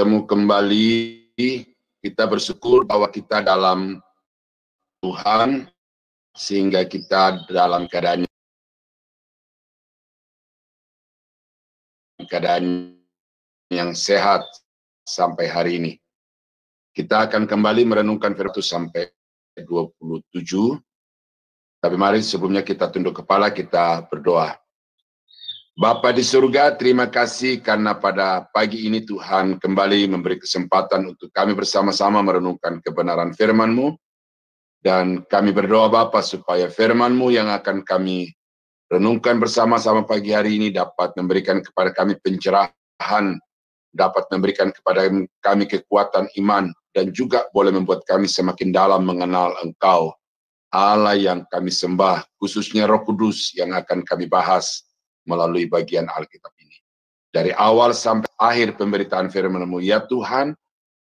bertemu kembali. Kita bersyukur bahwa kita dalam Tuhan, sehingga kita dalam keadaan yang sehat sampai hari ini. Kita akan kembali merenungkan firman sampai 27. Tapi mari sebelumnya kita tunduk kepala, kita berdoa. Bapa di surga, terima kasih karena pada pagi ini Tuhan kembali memberi kesempatan untuk kami bersama-sama merenungkan kebenaran firman-Mu. Dan kami berdoa Bapa supaya firman-Mu yang akan kami renungkan bersama-sama pagi hari ini dapat memberikan kepada kami pencerahan, dapat memberikan kepada kami kekuatan iman, dan juga boleh membuat kami semakin dalam mengenal Engkau, Allah yang kami sembah, khususnya Roh Kudus yang akan kami bahas melalui bagian Alkitab ini. Dari awal sampai akhir pemberitaan firman-Mu, ya Tuhan,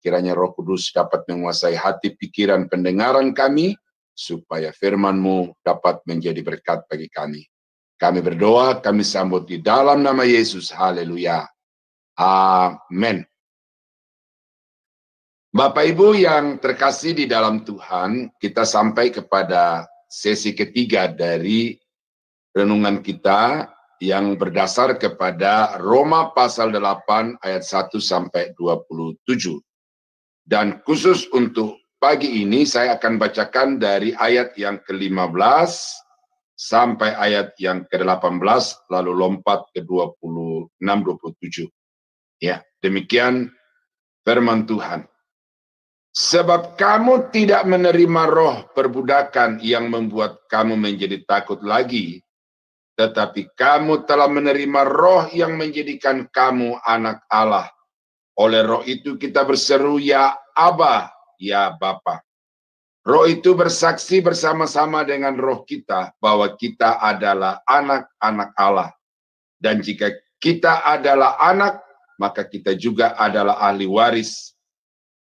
kiranya Roh Kudus dapat menguasai hati, pikiran, pendengaran kami, supaya firman-Mu dapat menjadi berkat bagi kami. Kami berdoa, kami sambut di dalam nama Yesus. Haleluya. Amin. Bapak Ibu yang terkasih di dalam Tuhan, kita sampai kepada sesi ketiga dari renungan kita yang berdasar kepada Roma pasal 8 ayat 1 sampai 27. Dan khusus untuk pagi ini saya akan bacakan dari ayat yang ke-15 sampai ayat yang ke-18 lalu lompat ke 26-27. Ya, demikian firman Tuhan. Sebab kamu tidak menerima roh perbudakan yang membuat kamu menjadi takut lagi, tetapi kamu telah menerima roh yang menjadikan kamu anak Allah. Oleh roh itu kita berseru, ya Aba, ya Bapa. Roh itu bersaksi bersama-sama dengan roh kita bahwa kita adalah anak-anak Allah. Dan jika kita adalah anak, maka kita juga adalah ahli waris.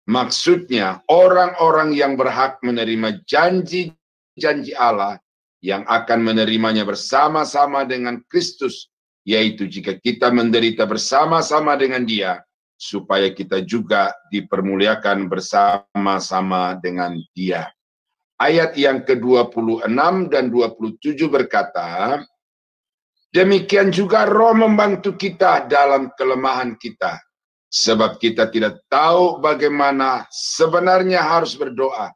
Maksudnya orang-orang yang berhak menerima janji-janji Allah yang akan menerimanya bersama-sama dengan Kristus, yaitu jika kita menderita bersama-sama dengan Dia, supaya kita juga dipermuliakan bersama-sama dengan Dia. Ayat yang ke-26 dan 27 berkata, demikian juga roh membantu kita dalam kelemahan kita, sebab kita tidak tahu bagaimana sebenarnya harus berdoa,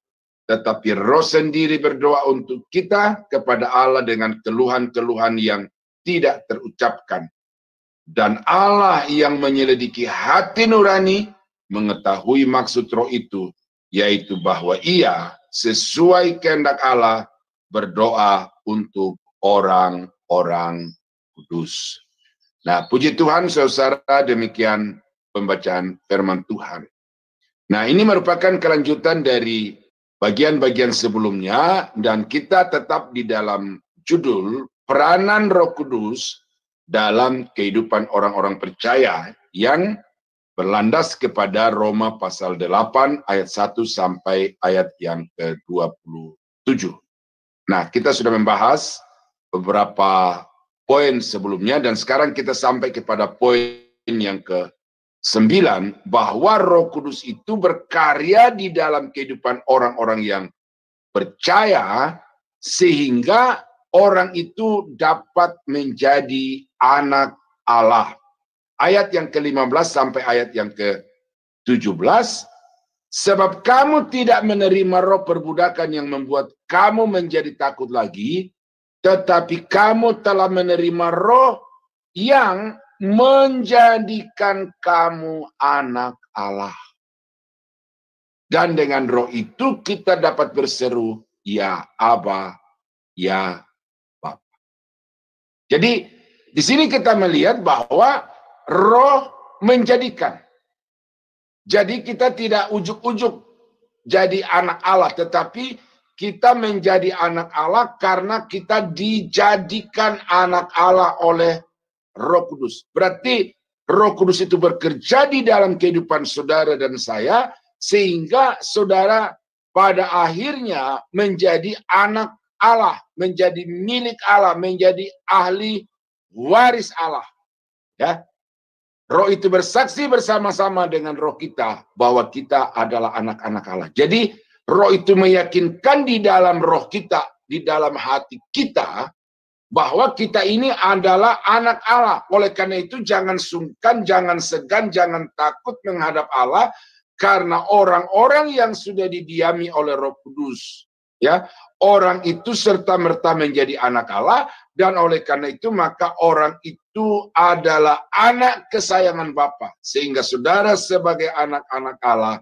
tetapi roh sendiri berdoa untuk kita kepada Allah dengan keluhan-keluhan yang tidak terucapkan. Dan Allah yang menyelidiki hati nurani mengetahui maksud roh itu, yaitu bahwa Ia sesuai kehendak Allah berdoa untuk orang-orang kudus. Nah, puji Tuhan saudara, demikian pembacaan firman Tuhan. Nah, ini merupakan kelanjutan dari bagian-bagian sebelumnya, dan kita tetap di dalam judul peranan Roh Kudus dalam kehidupan orang-orang percaya yang berlandas kepada Roma pasal 8 ayat 1 sampai ayat yang ke-27. Nah, kita sudah membahas beberapa poin sebelumnya, dan sekarang kita sampai kepada poin yang ke-9, bahwa Roh Kudus itu berkarya di dalam kehidupan orang-orang yang percaya, sehingga orang itu dapat menjadi anak Allah. Ayat yang ke-15 sampai ayat yang ke-17, sebab kamu tidak menerima roh perbudakan yang membuat kamu menjadi takut lagi, tetapi kamu telah menerima roh yang menjadikan kamu anak Allah. Dan dengan roh itu kita dapat berseru, ya Aba, ya Bapa. Jadi di sini kita melihat bahwa roh menjadikan. Jadi kita tidak ujuk-ujuk jadi anak Allah, tetapi kita menjadi anak Allah karena kita dijadikan anak Allah oleh Roh Kudus. Berarti Roh Kudus itu bekerja di dalam kehidupan saudara dan saya, sehingga saudara pada akhirnya menjadi anak Allah, menjadi milik Allah, menjadi ahli waris Allah. Ya. Roh itu bersaksi bersama-sama dengan roh kita bahwa kita adalah anak-anak Allah. Jadi roh itu meyakinkan di dalam roh kita, di dalam hati kita, bahwa kita ini adalah anak Allah. Oleh karena itu jangan sungkan, jangan segan, jangan takut menghadap Allah, karena orang-orang yang sudah didiami oleh Roh Kudus, ya, orang itu serta-merta menjadi anak Allah, dan oleh karena itu maka orang itu adalah anak kesayangan Bapa. Sehingga saudara sebagai anak-anak Allah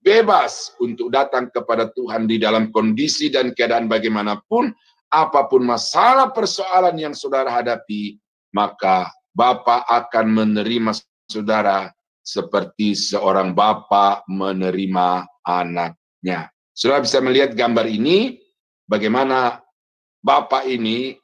bebas untuk datang kepada Tuhan di dalam kondisi dan keadaan bagaimanapun, apapun masalah persoalan yang saudara hadapi, maka Bapa akan menerima saudara seperti seorang bapa menerima anaknya. Saudara bisa melihat gambar ini, bagaimana bapak ini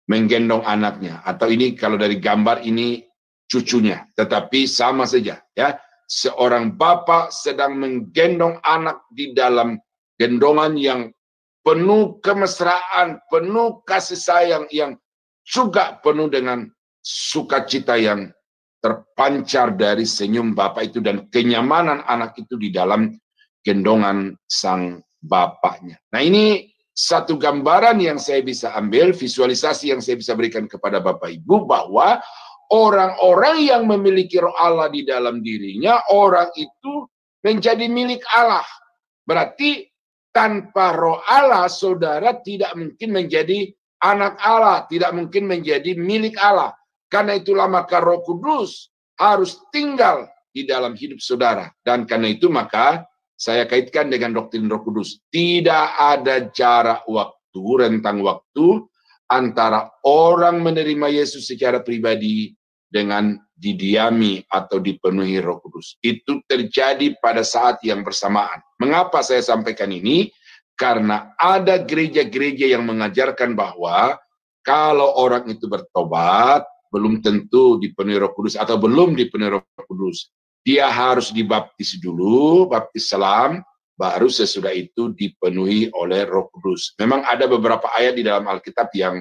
menggendong anaknya, atau ini kalau dari gambar ini cucunya, tetapi sama saja, ya. Seorang bapak sedang menggendong anak di dalam gendongan yang penuh kemesraan, penuh kasih sayang, yang juga penuh dengan sukacita yang terpancar dari senyum bapak itu dan kenyamanan anak itu di dalam gendongan sang bapaknya. Nah, ini satu gambaran yang saya bisa ambil, visualisasi yang saya bisa berikan kepada Bapak Ibu, bahwa orang-orang yang memiliki roh Allah di dalam dirinya, orang itu menjadi milik Allah. Berarti tanpa roh Allah, saudara tidak mungkin menjadi anak Allah, tidak mungkin menjadi milik Allah. Karena itulah maka Roh Kudus harus tinggal di dalam hidup saudara. Dan karena itu maka saya kaitkan dengan doktrin Roh Kudus. Tidak ada jarak waktu, rentang waktu antara orang menerima Yesus secara pribadi dengan didiami atau dipenuhi Roh Kudus. Itu terjadi pada saat yang bersamaan. Mengapa saya sampaikan ini? Karena ada gereja-gereja yang mengajarkan bahwa kalau orang itu bertobat, belum tentu dipenuhi Roh Kudus atau belum dipenuhi Roh Kudus. Dia harus dibaptis dulu, baptis selam, baru sesudah itu dipenuhi oleh Roh Kudus. Memang ada beberapa ayat di dalam Alkitab yang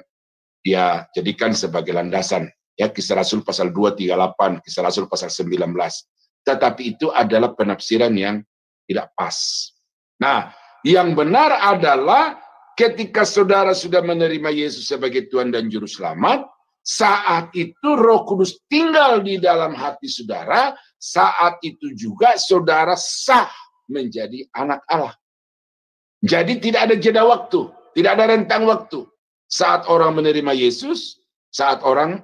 dia jadikan sebagai landasan. Ya, Kisah Rasul pasal 238, Kisah Rasul pasal 19. Tetapi itu adalah penafsiran yang tidak pas. Nah, yang benar adalah ketika saudara sudah menerima Yesus sebagai Tuhan dan Juru Selamat, saat itu Roh Kudus tinggal di dalam hati saudara, saat itu juga saudara sah menjadi anak Allah. Jadi tidak ada jeda waktu, tidak ada rentang waktu. Saat orang menerima Yesus, saat orang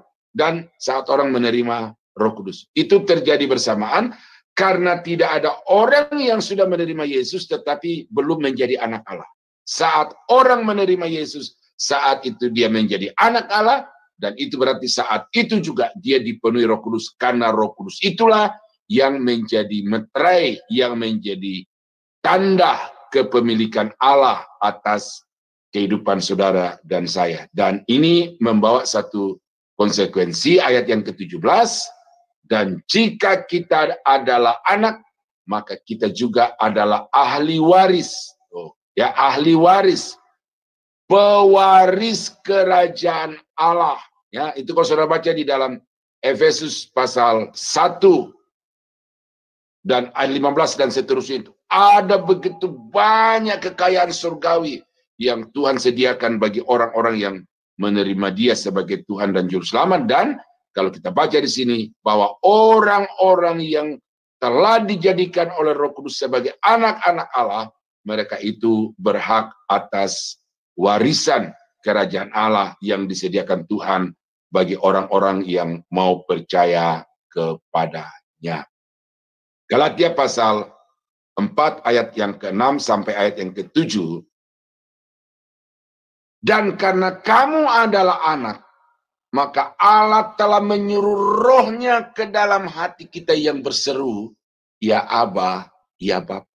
menerima Roh Kudus. Itu terjadi bersamaan karena tidak ada orang yang sudah menerima Yesus tetapi belum menjadi anak Allah. Saat orang menerima Yesus, saat itu dia menjadi anak Allah. Dan itu berarti saat itu juga dia dipenuhi Roh Kudus, karena Roh Kudus itulah yang menjadi meterai, yang menjadi tanda kepemilikan Allah atas kehidupan saudara dan saya. Dan ini membawa satu konsekuensi, ayat yang ke-17, dan jika kita adalah anak, maka kita juga adalah ahli waris. Ya, ahli waris, pewaris kerajaan Allah. Ya, itu kalau saudara baca di dalam Efesus pasal 1 dan ayat 15 dan seterusnya, itu ada begitu banyak kekayaan surgawi yang Tuhan sediakan bagi orang-orang yang menerima Dia sebagai Tuhan dan Juru Selamat. Dan kalau kita baca di sini bahwa orang-orang yang telah dijadikan oleh Roh Kudus sebagai anak-anak Allah, mereka itu berhak atas warisan kerajaan Allah yang disediakan Tuhan bagi orang-orang yang mau percaya kepadanya. Galatia pasal 4 ayat yang ke-6 sampai ayat yang ke-7. Dan karena kamu adalah anak, maka Allah telah menyuruh rohnya ke dalam hati kita yang berseru, ya Aba, ya Bapa.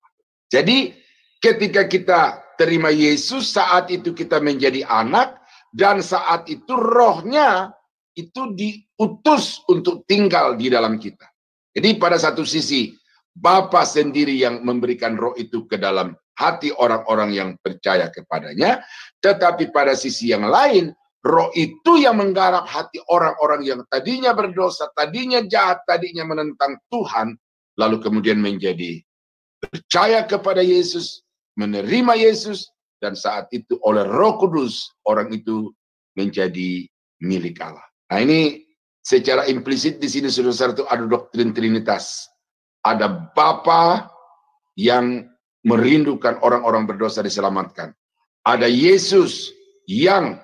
Jadi ketika kita terima Yesus, saat itu kita menjadi anak, dan saat itu rohnya itu diutus untuk tinggal di dalam kita. Jadi pada satu sisi, Bapa sendiri yang memberikan roh itu ke dalam hati orang-orang yang percaya kepadanya, tetapi pada sisi yang lain, Roh itu yang menggarap hati orang-orang yang tadinya berdosa, tadinya jahat, tadinya menentang Tuhan, lalu kemudian menjadi percaya kepada Yesus, menerima Yesus, dan saat itu oleh Roh Kudus orang itu menjadi milik Allah. Nah, ini secara implisit di sini saudara-saudara itu ada doktrin Trinitas. Ada Bapa yang merindukan orang-orang berdosa diselamatkan. Ada Yesus yang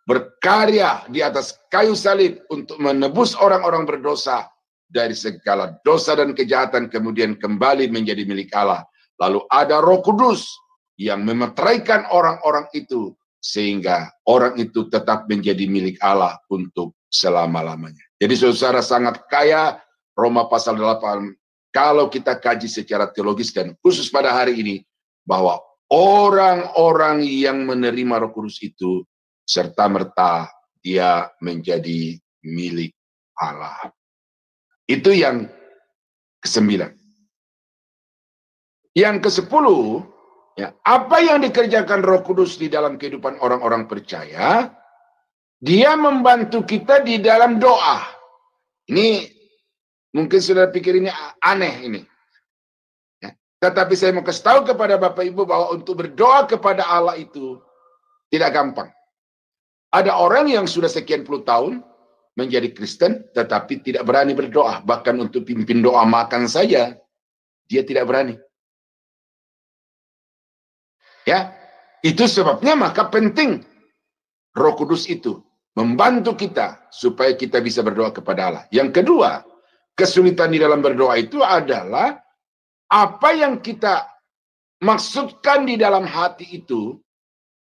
berkarya di atas kayu salib untuk menebus orang-orang berdosa dari segala dosa dan kejahatan, kemudian kembali menjadi milik Allah. Lalu ada Roh Kudus yang memeteraikan orang-orang itu sehingga orang itu tetap menjadi milik Allah untuk selama-lamanya. Jadi saudara sangat kaya Roma pasal 8 kalau kita kaji secara teologis dan khusus pada hari ini bahwa orang-orang yang menerima Roh Kudus itu serta-merta dia menjadi milik Allah. Itu yang ke-9. Yang ke-10, ya, apa yang dikerjakan Roh Kudus di dalam kehidupan orang-orang percaya, dia membantu kita di dalam doa. Ini mungkin saudara pikir ini aneh ini. Ya, tetapi saya mau kasih tahu kepada Bapak Ibu bahwa untuk berdoa kepada Allah itu tidak gampang. Ada orang yang sudah sekian puluh tahun menjadi Kristen, tetapi tidak berani berdoa. Bahkan untuk pimpin doa makan saja, dia tidak berani. Ya, itu sebabnya maka penting Roh Kudus itu membantu kita supaya kita bisa berdoa kepada Allah. Yang kedua, kesulitan di dalam berdoa itu adalah apa yang kita maksudkan di dalam hati itu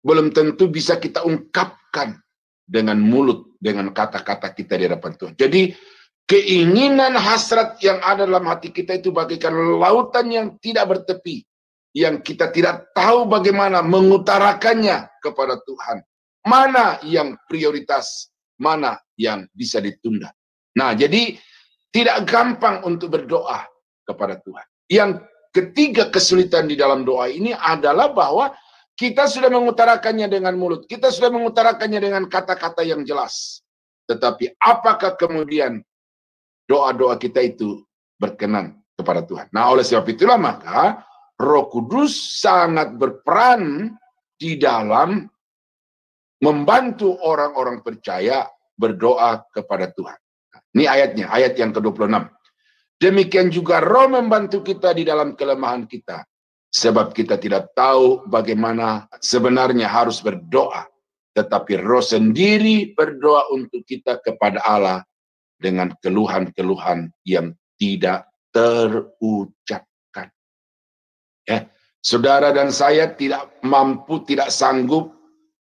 belum tentu bisa kita ungkapkan dengan mulut, dengan kata-kata kita di hadapan Tuhan. Jadi keinginan hasrat yang ada dalam hati kita itu bagaikan lautan yang tidak bertepi, yang kita tidak tahu bagaimana mengutarakannya kepada Tuhan. Mana yang prioritas, mana yang bisa ditunda. Nah, jadi tidak gampang untuk berdoa kepada Tuhan. Yang ketiga kesulitan di dalam doa ini adalah bahwa kita sudah mengutarakannya dengan mulut, kita sudah mengutarakannya dengan kata-kata yang jelas. Tetapi apakah kemudian doa-doa kita itu berkenan kepada Tuhan? Nah, oleh sebab itulah maka Roh Kudus sangat berperan di dalam membantu orang-orang percaya berdoa kepada Tuhan. Ini ayatnya, ayat yang ke-26. Demikian juga Roh membantu kita di dalam kelemahan kita. Sebab kita tidak tahu bagaimana sebenarnya harus berdoa. Tetapi Roh sendiri berdoa untuk kita kepada Allah dengan keluhan-keluhan yang tidak terucapkan. Ya, saudara dan saya tidak mampu, tidak sanggup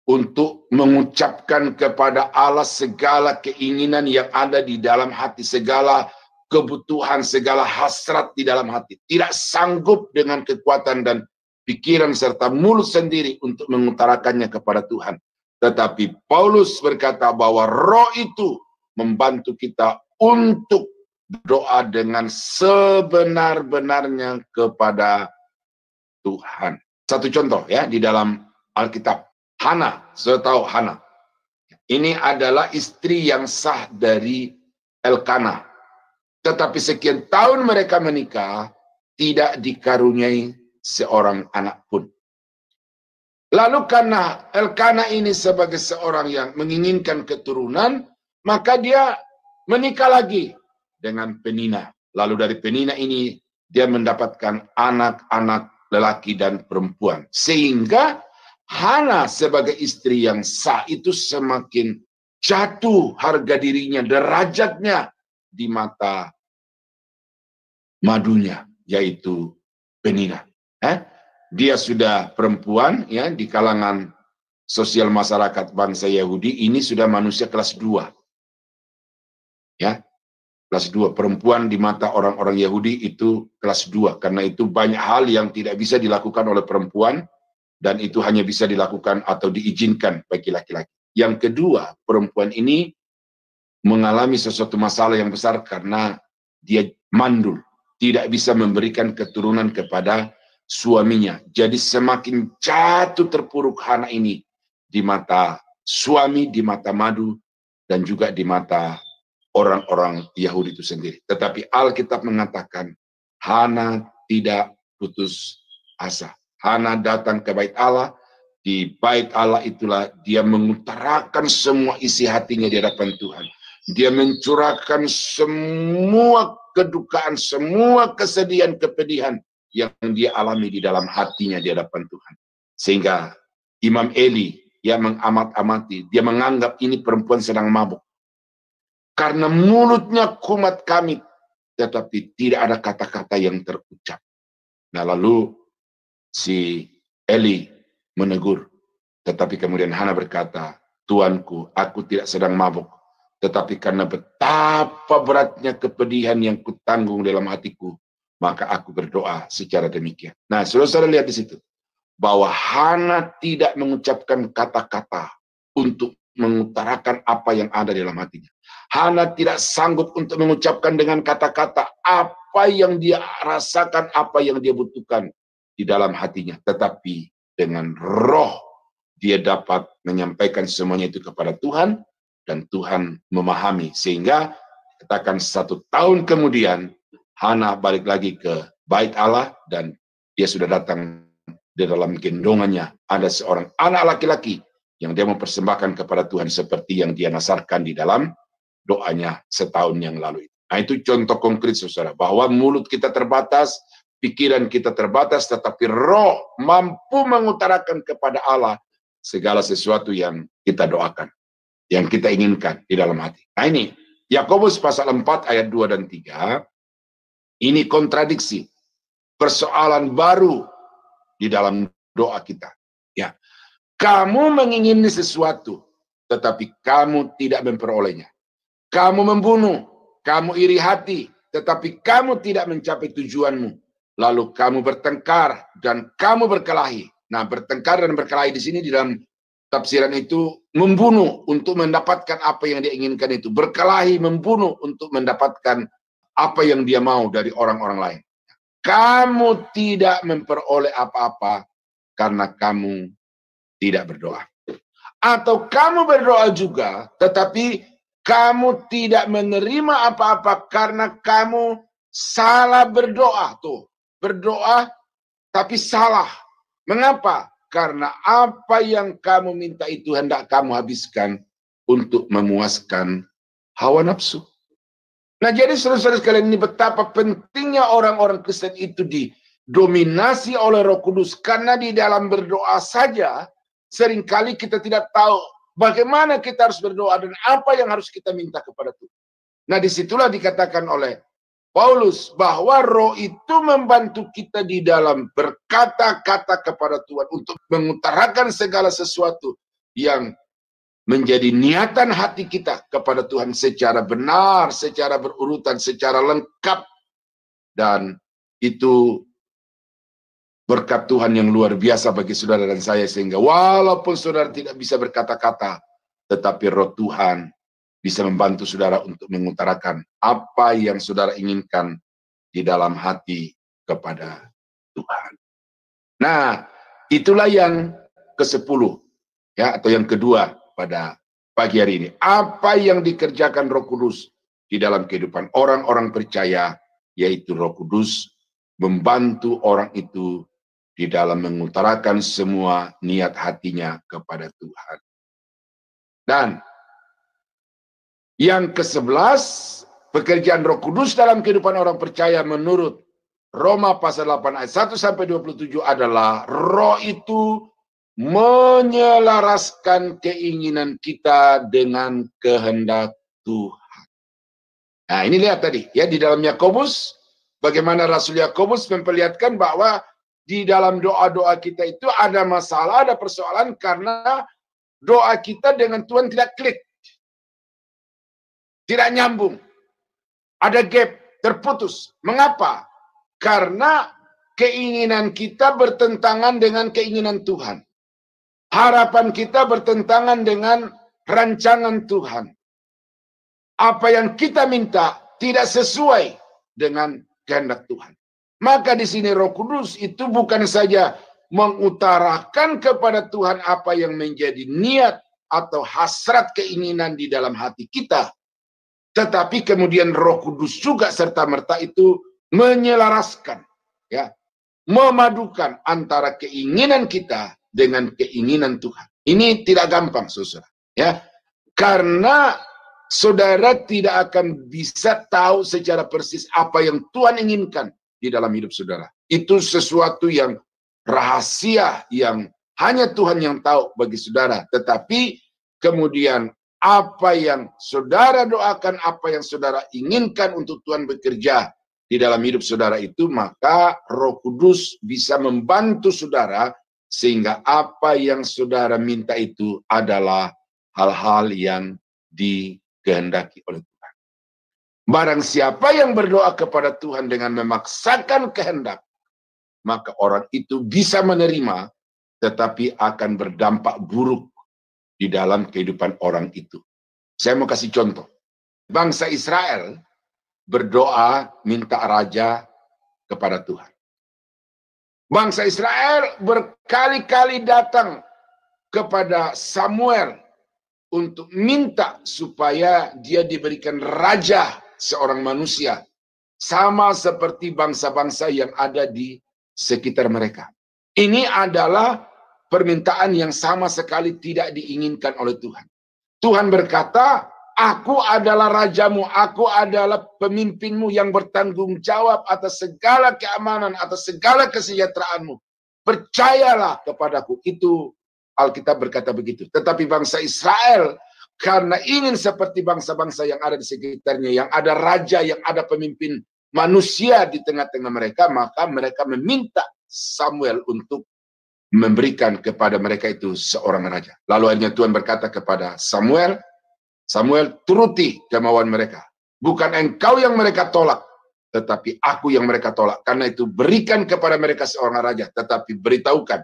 untuk mengucapkan kepada Allah segala keinginan yang ada di dalam hati, segala kebutuhan, segala hasrat di dalam hati. Tidak sanggup dengan kekuatan dan pikiran serta mulut sendiri untuk mengutarakannya kepada Tuhan. Tetapi Paulus berkata bahwa Roh itu membantu kita untuk berdoa dengan sebenar-benarnya kepada Tuhan. Satu contoh ya di dalam Alkitab. Hana, saya tahu Hana. Ini adalah istri yang sah dari Elkanah. Tetapi sekian tahun mereka menikah, tidak dikaruniai seorang anak pun. Lalu karena Elkanah ini sebagai seorang yang menginginkan keturunan, maka dia menikah lagi dengan Penina. Lalu dari Penina ini, dia mendapatkan anak-anak lelaki dan perempuan. Sehingga Hana sebagai istri yang sah itu semakin jatuh harga dirinya, derajatnya di mata madunya, yaitu Penina. Dia sudah perempuan ya di kalangan sosial masyarakat bangsa Yahudi, ini sudah manusia kelas 2. Ya. Kelas 2 perempuan di mata orang-orang Yahudi itu kelas 2 karena itu banyak hal yang tidak bisa dilakukan oleh perempuan dan itu hanya bisa dilakukan atau diizinkan bagi laki-laki. Yang kedua, perempuan ini mengalami sesuatu masalah yang besar karena dia mandul, tidak bisa memberikan keturunan kepada suaminya. Jadi semakin jatuh terpuruk Hana ini di mata suami, di mata Madu, dan juga di mata orang-orang Yahudi itu sendiri. Tetapi Alkitab mengatakan Hana tidak putus asa. Hana datang ke bait Allah. Di bait Allah itulah dia mengutarakan semua isi hatinya di hadapan Tuhan. Dia mencurahkan semua kedukaan, semua kesedihan, kepedihan yang dia alami di dalam hatinya di hadapan Tuhan. Sehingga Imam Eli yang mengamat-amati, dia menganggap ini perempuan sedang mabuk. Karena mulutnya kumat kamit, tetapi tidak ada kata-kata yang terucap. Nah lalu si Eli menegur, tetapi kemudian Hana berkata, Tuanku, aku tidak sedang mabuk, tetapi karena betapa beratnya kepedihan yang kutanggung dalam hatiku, maka aku berdoa secara demikian. Nah, saudara lihat di situ, bahwa Hana tidak mengucapkan kata-kata untuk mengutarakan apa yang ada dalam hatinya. Hana tidak sanggup untuk mengucapkan dengan kata-kata apa yang dia rasakan, apa yang dia butuhkan di dalam hatinya. Tetapi dengan roh dia dapat menyampaikan semuanya itu kepada Tuhan, dan Tuhan memahami. Sehingga katakan 1 tahun kemudian Hana balik lagi ke bait Allah, dan dia sudah datang di dalam gendongannya ada seorang anak laki-laki yang dia mempersembahkan kepada Tuhan seperti yang dia nasarkan di dalam doanya setahun yang lalu. Nah itu contoh konkret saudara, bahwa mulut kita terbatas, pikiran kita terbatas, tetapi roh mampu mengutarakan kepada Allah segala sesuatu yang kita doakan, yang kita inginkan di dalam hati. Nah ini, Yakobus pasal 4 ayat 2 dan 3, ini kontradiksi, persoalan baru di dalam doa kita. Ya, kamu mengingini sesuatu, tetapi kamu tidak memperolehnya. Kamu membunuh, kamu iri hati, tetapi kamu tidak mencapai tujuanmu. Lalu kamu bertengkar dan kamu berkelahi. Nah, bertengkar dan berkelahi di sini di dalam tafsiran itu membunuh untuk mendapatkan apa yang dia inginkan itu. Berkelahi, membunuh untuk mendapatkan apa yang dia mau dari orang-orang lain. Kamu tidak memperoleh apa-apa karena kamu tidak berdoa. Atau kamu berdoa juga, tetapi kamu tidak menerima apa-apa karena kamu salah berdoa. Tuh, berdoa tapi salah. Mengapa? Karena apa yang kamu minta itu hendak kamu habiskan untuk memuaskan hawa nafsu. Nah, jadi saudara-saudara sekalian, ini betapa pentingnya orang-orang Kristen itu didominasi oleh Roh Kudus. Karena di dalam berdoa saja, seringkali kita tidak tahu bagaimana kita harus berdoa dan apa yang harus kita minta kepada Tuhan. Nah, disitulah dikatakan oleh Paulus bahwa roh itu membantu kita di dalam berkata-kata kepada Tuhan untuk mengutarakan segala sesuatu yang menjadi niatan hati kita kepada Tuhan secara benar, secara berurutan, secara lengkap. Dan itu berkat Tuhan yang luar biasa bagi saudara dan saya, sehingga walaupun saudara tidak bisa berkata-kata, tetapi roh Tuhan bisa membantu saudara untuk mengutarakan apa yang saudara inginkan di dalam hati kepada Tuhan. Nah, itulah yang ke-10 ya, atau yang kedua pada pagi hari ini. Apa yang dikerjakan Roh Kudus di dalam kehidupan orang-orang percaya, yaitu Roh Kudus membantu orang itu di dalam mengutarakan semua niat hatinya kepada Tuhan. Dan yang ke-11, pekerjaan Roh Kudus dalam kehidupan orang percaya menurut Roma pasal 8 ayat 1 sampai 27 adalah roh itu menyelaraskan keinginan kita dengan kehendak Tuhan. Nah, ini lihat tadi ya di dalam Yakobus, bagaimana Rasul Yakobus memperlihatkan bahwa di dalam doa-doa kita itu ada masalah, ada persoalan karena doa kita dengan Tuhan tidak klik. Tidak nyambung. Ada gap, terputus. Mengapa? Karena keinginan kita bertentangan dengan keinginan Tuhan. Harapan kita bertentangan dengan rancangan Tuhan. Apa yang kita minta tidak sesuai dengan kehendak Tuhan. Maka di sini Roh Kudus itu bukan saja mengutarakan kepada Tuhan apa yang menjadi niat atau hasrat keinginan di dalam hati kita. Tetapi kemudian Roh Kudus juga serta-merta itu menyelaraskan, ya, memadukan antara keinginan kita dengan keinginan Tuhan. Ini tidak gampang, saudara, ya, karena saudara tidak akan bisa tahu secara persis apa yang Tuhan inginkan di dalam hidup saudara. Itu sesuatu yang rahasia yang hanya Tuhan yang tahu bagi saudara. Tetapi kemudian apa yang saudara doakan, apa yang saudara inginkan untuk Tuhan bekerja di dalam hidup saudara itu, maka Roh Kudus bisa membantu saudara sehingga apa yang saudara minta itu adalah hal-hal yang dikehendaki oleh Tuhan. Barang siapa yang berdoa kepada Tuhan dengan memaksakan kehendak, maka orang itu bisa menerima, tetapi akan berdampak buruk di dalam kehidupan orang itu. Saya mau kasih contoh. Bangsa Israel berdoa minta raja kepada Tuhan. Bangsa Israel berkali-kali datang kepada Samuel untuk minta supaya dia diberikan raja seorang manusia, sama seperti bangsa-bangsa yang ada di sekitar mereka. Ini adalah permintaan yang sama sekali tidak diinginkan oleh Tuhan. Tuhan berkata, aku adalah rajamu, aku adalah pemimpinmu yang bertanggung jawab atas segala keamanan, atas segala kesejahteraanmu. Percayalah kepadaku. Itu Alkitab berkata begitu. Tetapi bangsa Israel, karena ingin seperti bangsa-bangsa yang ada di sekitarnya, yang ada raja, yang ada pemimpin manusia di tengah-tengah mereka, maka mereka meminta Samuel untuk memberikan kepada mereka itu seorang raja. Lalu akhirnya Tuhan berkata kepada Samuel, Samuel, turuti kemauan mereka. Bukan engkau yang mereka tolak, tetapi aku yang mereka tolak. Karena itu berikan kepada mereka seorang raja, tetapi beritahukan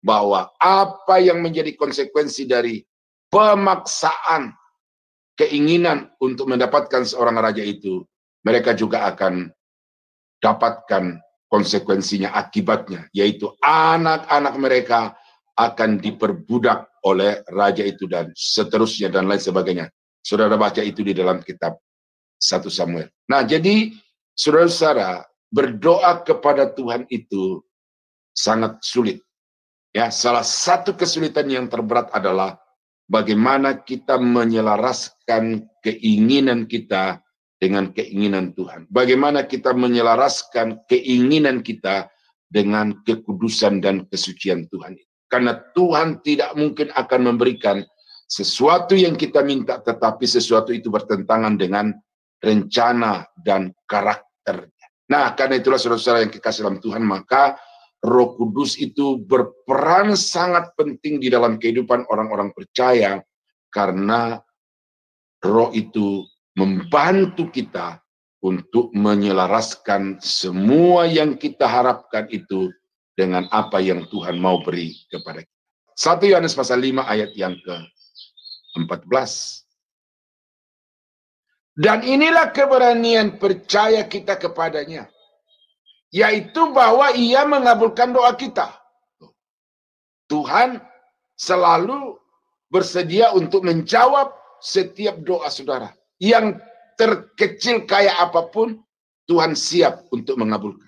bahwa apa yang menjadi konsekuensi dari pemaksaan keinginan untuk mendapatkan seorang raja itu, mereka juga akan dapatkan konsekuensinya, akibatnya, yaitu anak-anak mereka akan diperbudak oleh raja itu dan seterusnya dan lain sebagainya. Saudara baca itu di dalam kitab 1 Samuel. Nah, jadi saudara-saudara, berdoa kepada Tuhan itu sangat sulit. Ya, salah satu kesulitan yang terberat adalah bagaimana kita menyelaraskan keinginan kita dengan keinginan Tuhan. Bagaimana kita menyelaraskan keinginan kita dengan kekudusan dan kesucian Tuhan. Karena Tuhan tidak mungkin akan memberikan sesuatu yang kita minta, tetapi sesuatu itu bertentangan dengan rencana dan karakternya. Nah, karena itulah saudara-saudara yang kekasih dalam Tuhan, maka Roh Kudus itu berperan sangat penting di dalam kehidupan orang-orang percaya, karena Roh itu membantu kita untuk menyelaraskan semua yang kita harapkan itu dengan apa yang Tuhan mau beri kepada kita. 1 Yohanes pasal 5 ayat yang ke-14. Dan inilah keberanian percaya kita kepadanya, yaitu bahwa Ia mengabulkan doa kita. Tuhan selalu bersedia untuk menjawab setiap doa saudara. Yang terkecil kayak apapun, Tuhan siap untuk mengabulkan.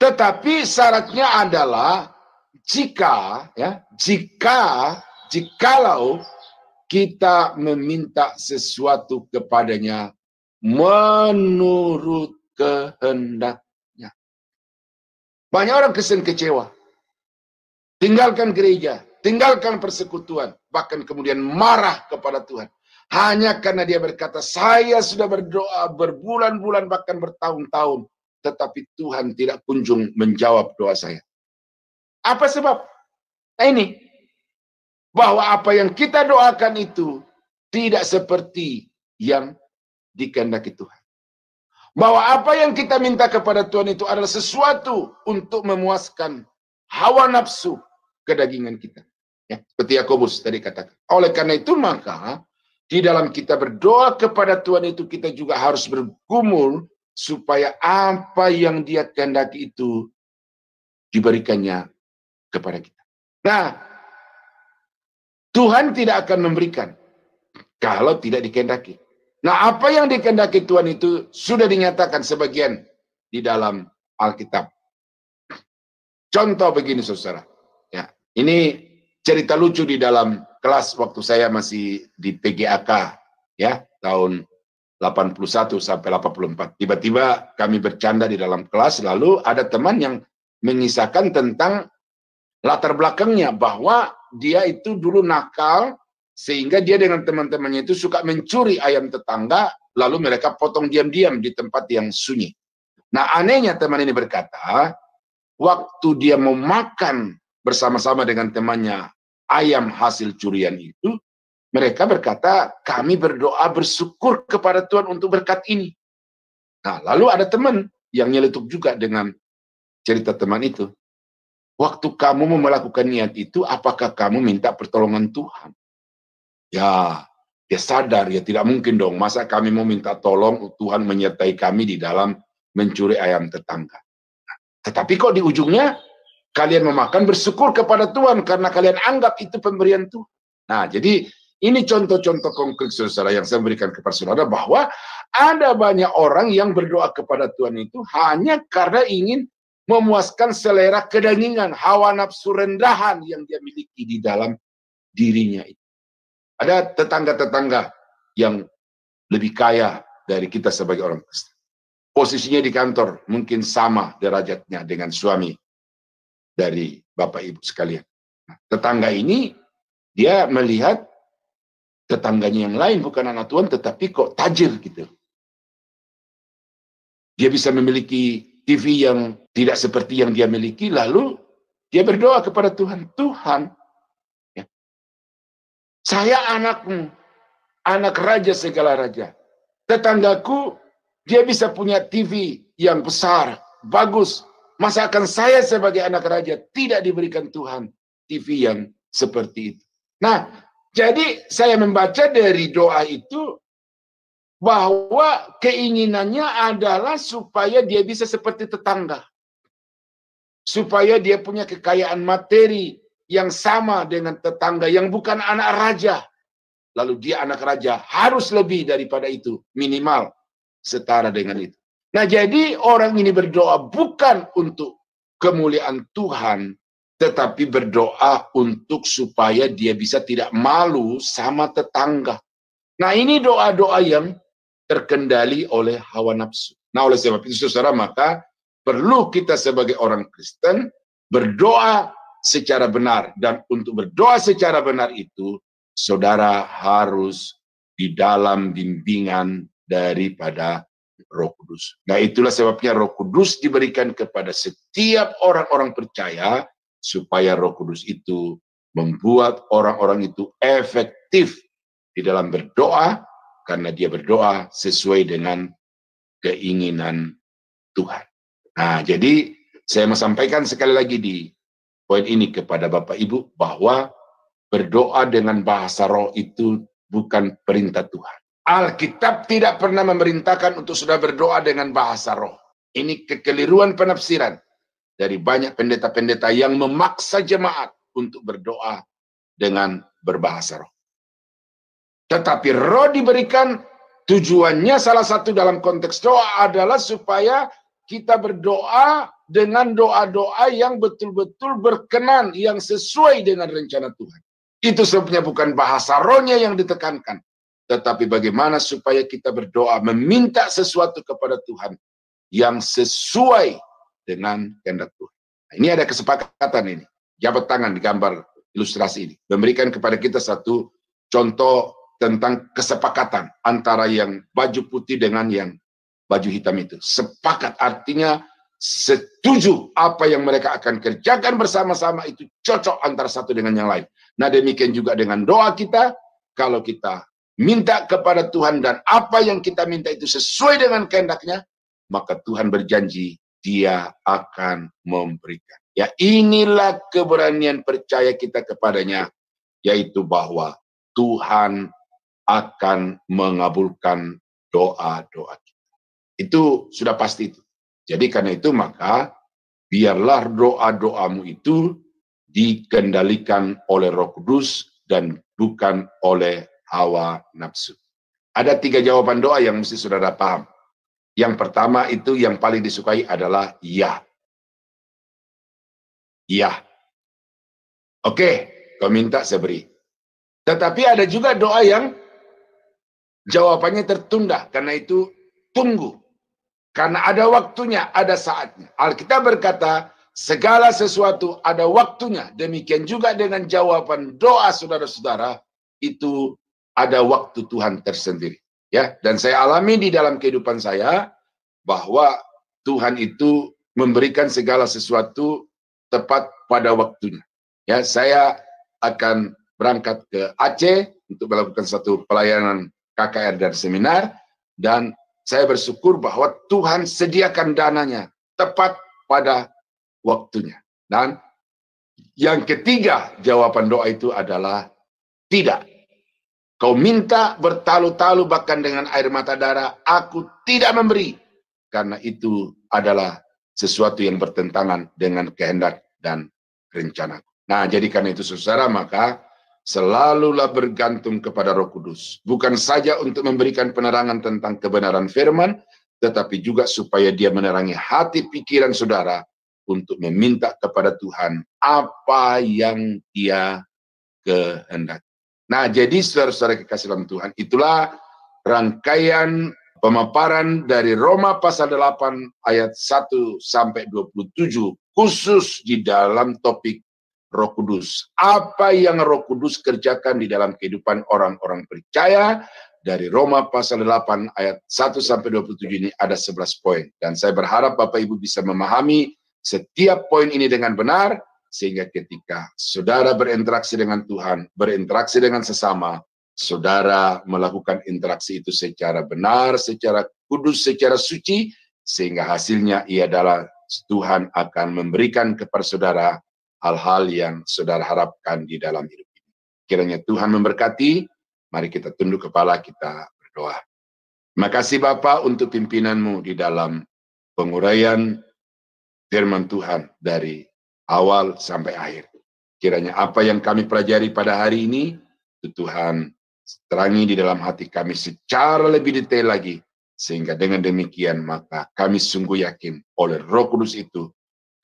Tetapi syaratnya adalah jikalau kita meminta sesuatu kepadanya menurut kehendaknya. Banyak orang Kristen kecewa, tinggalkan gereja, tinggalkan persekutuan, bahkan kemudian marah kepada Tuhan. Hanya karena dia berkata, saya sudah berdoa berbulan-bulan bahkan bertahun-tahun, tetapi Tuhan tidak kunjung menjawab doa saya. Apa sebab? Nah ini, bahwa apa yang kita doakan itu tidak seperti yang dikehendaki Tuhan. Bahwa apa yang kita minta kepada Tuhan itu adalah sesuatu untuk memuaskan hawa nafsu kedagingan kita. Ya, seperti Yakobus tadi katakan. Oleh karena itu maka di dalam kita berdoa kepada Tuhan itu kita juga harus bergumul supaya apa yang Dia kehendaki itu diberikannya kepada kita. Nah, Tuhan tidak akan memberikan kalau tidak dikehendaki. Nah, apa yang dikehendaki Tuhan itu sudah dinyatakan sebagian di dalam Alkitab. Contoh begini, saudara. Ya, ini cerita lucu di dalam kelas waktu saya masih di PGAK, ya, tahun 81 sampai 84. Tiba-tiba kami bercanda di dalam kelas, lalu ada teman yang mengisahkan tentang latar belakangnya, bahwa dia itu dulu nakal, sehingga dia dengan teman-temannya itu suka mencuri ayam tetangga, lalu mereka potong diam-diam di tempat yang sunyi. Nah, anehnya teman ini berkata, waktu dia mau makan bersama-sama dengan temannya ayam hasil curian itu, mereka berkata, kami berdoa bersyukur kepada Tuhan untuk berkat ini. Nah, lalu ada teman yang nyeletuk juga dengan cerita teman itu. Waktu kamu mau melakukan niat itu, apakah kamu minta pertolongan Tuhan? Ya, dia sadar, ya tidak mungkin dong. Masa kami mau minta tolong Tuhan menyertai kami di dalam mencuri ayam tetangga. Tetapi kok di ujungnya kalian memakan bersyukur kepada Tuhan karena kalian anggap itu pemberian Tuhan. Nah, jadi ini contoh-contoh konkret saudara yang saya berikan kepada saudara, bahwa ada banyak orang yang berdoa kepada Tuhan itu hanya karena ingin memuaskan selera kedangingan, hawa nafsu rendahan yang dia miliki di dalam dirinya itu. Ada tetangga-tetangga yang lebih kaya dari kita sebagai orang Kristen. Posisinya di kantor mungkin sama derajatnya dengan suami dari Bapak Ibu sekalian. Nah, tetangga ini dia melihat tetangganya yang lain bukan anak Tuhan tetapi kok tajir gitu. Dia bisa memiliki TV yang tidak seperti yang dia miliki, lalu dia berdoa kepada Tuhan, Tuhan, ya, saya anakmu, anak raja segala raja. Tetanggaku dia bisa punya TV yang besar, bagus. Masakan saya sebagai anak raja tidak diberikan Tuhan TV yang seperti itu. Nah, jadi saya membaca dari doa itu bahwa keinginannya adalah supaya dia bisa seperti tetangga. Supaya dia punya kekayaan materi yang sama dengan tetangga yang bukan anak raja. Lalu dia anak raja harus lebih daripada itu, minimal setara dengan itu. Nah, jadi orang ini berdoa bukan untuk kemuliaan Tuhan, tetapi berdoa untuk supaya dia bisa tidak malu sama tetangga. Nah, ini doa-doa yang terkendali oleh hawa nafsu. Nah, oleh sebab itu saudara, maka perlu kita sebagai orang Kristen berdoa secara benar. Dan untuk berdoa secara benar itu, saudara harus di dalam bimbingan daripada Roh Kudus. Nah, itulah sebabnya Roh Kudus diberikan kepada setiap orang-orang percaya supaya Roh Kudus itu membuat orang-orang itu efektif di dalam berdoa karena dia berdoa sesuai dengan keinginan Tuhan. Nah, jadi saya mau sampaikan sekali lagi di poin ini kepada Bapak Ibu bahwa berdoa dengan bahasa roh itu bukan perintah Tuhan. Alkitab tidak pernah memerintahkan untuk sudah berdoa dengan bahasa roh. Ini kekeliruan penafsiran dari banyak pendeta-pendeta yang memaksa jemaat untuk berdoa dengan berbahasa roh. Tetapi roh diberikan, tujuannya salah satu dalam konteks doa adalah supaya kita berdoa dengan doa-doa yang betul-betul berkenan, yang sesuai dengan rencana Tuhan. Itu sebabnya bukan bahasa rohnya yang ditekankan, tetapi bagaimana supaya kita berdoa meminta sesuatu kepada Tuhan yang sesuai dengan kehendak Tuhan. Nah, ini ada kesepakatan ini. Jabat tangan di gambar ilustrasi ini. Memberikan kepada kita satu contoh tentang kesepakatan antara yang baju putih dengan yang baju hitam itu. Sepakat artinya setuju apa yang mereka akan kerjakan bersama-sama itu cocok antara satu dengan yang lain. Nah, demikian juga dengan doa kita. Kalau kita minta kepada Tuhan dan apa yang kita minta itu sesuai dengan kehendaknya, maka Tuhan berjanji Dia akan memberikan. Ya, inilah keberanian percaya kita kepadanya, yaitu bahwa Tuhan akan mengabulkan doa-doa kita. Itu sudah pasti itu. Jadi karena itu maka biarlah doa-doamu itu dikendalikan oleh Roh Kudus dan bukan oleh hawa nafsu. Ada 3 jawaban doa yang mesti saudara paham. Yang pertama itu yang paling disukai adalah ya. Ya. Oke, kau minta saya beri. Tetapi ada juga doa yang jawabannya tertunda. Karena itu tunggu. Karena ada waktunya, ada saatnya. Alkitab berkata, segala sesuatu ada waktunya. Demikian juga dengan jawaban doa saudara-saudara, itu ada waktu Tuhan tersendiri. Ya, dan saya alami di dalam kehidupan saya bahwa Tuhan itu memberikan segala sesuatu tepat pada waktunya. Ya, saya akan berangkat ke Aceh untuk melakukan satu pelayanan KKR dan seminar, dan saya bersyukur bahwa Tuhan sediakan dananya tepat pada waktunya. Dan yang ketiga jawaban doa itu adalah tidak. Kau minta bertalu-talu bahkan dengan air mata darah, aku tidak memberi. Karena itu adalah sesuatu yang bertentangan dengan kehendak dan rencana. Nah, jadi karena itu saudara, maka selalulah bergantung kepada Roh Kudus. Bukan saja untuk memberikan penerangan tentang kebenaran firman, tetapi juga supaya dia menerangi hati pikiran saudara untuk meminta kepada Tuhan apa yang dia kehendaki. Nah, jadi saudara-saudara kekasih dalam Tuhan, itulah rangkaian pemaparan dari Roma pasal 8 ayat 1 sampai 27 khusus di dalam topik Roh Kudus. Apa yang Roh Kudus kerjakan di dalam kehidupan orang-orang percaya. Dari Roma pasal 8 ayat 1 sampai 27 ini ada 11 poin. Dan saya berharap Bapak Ibu bisa memahami setiap poin ini dengan benar, sehingga ketika saudara berinteraksi dengan Tuhan, berinteraksi dengan sesama, saudara melakukan interaksi itu secara benar, secara kudus, secara suci, sehingga hasilnya ia adalah Tuhan akan memberikan kepada saudara hal-hal yang saudara harapkan di dalam hidup ini. Kiranya Tuhan memberkati. Mari kita tunduk kepala, kita berdoa. Terima kasih Bapa untuk pimpinanmu di dalam penguraian firman Tuhan dari awal sampai akhir. Kiranya apa yang kami pelajari pada hari ini, Tuhan terangi di dalam hati kami secara lebih detail lagi. Sehingga dengan demikian maka kami sungguh yakin oleh Roh Kudus itu,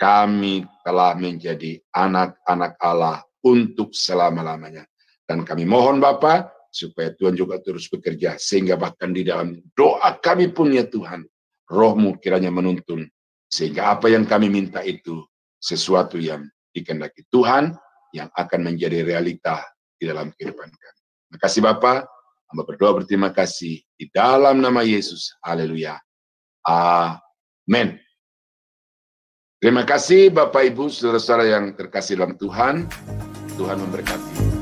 kami telah menjadi anak-anak Allah untuk selama-lamanya. Dan kami mohon Bapa, supaya Tuhan juga terus bekerja. Sehingga bahkan di dalam doa kami pun ya Tuhan, Roh-Mu kiranya menuntun. Sehingga apa yang kami minta itu sesuatu yang dikehendaki Tuhan yang akan menjadi realita di dalam kehidupan kami. Terima kasih Bapa, hamba berdoa berterima kasih di dalam nama Yesus. Haleluya. Amin. Terima kasih Bapak Ibu saudara-saudara yang terkasih dalam Tuhan. Tuhan memberkati.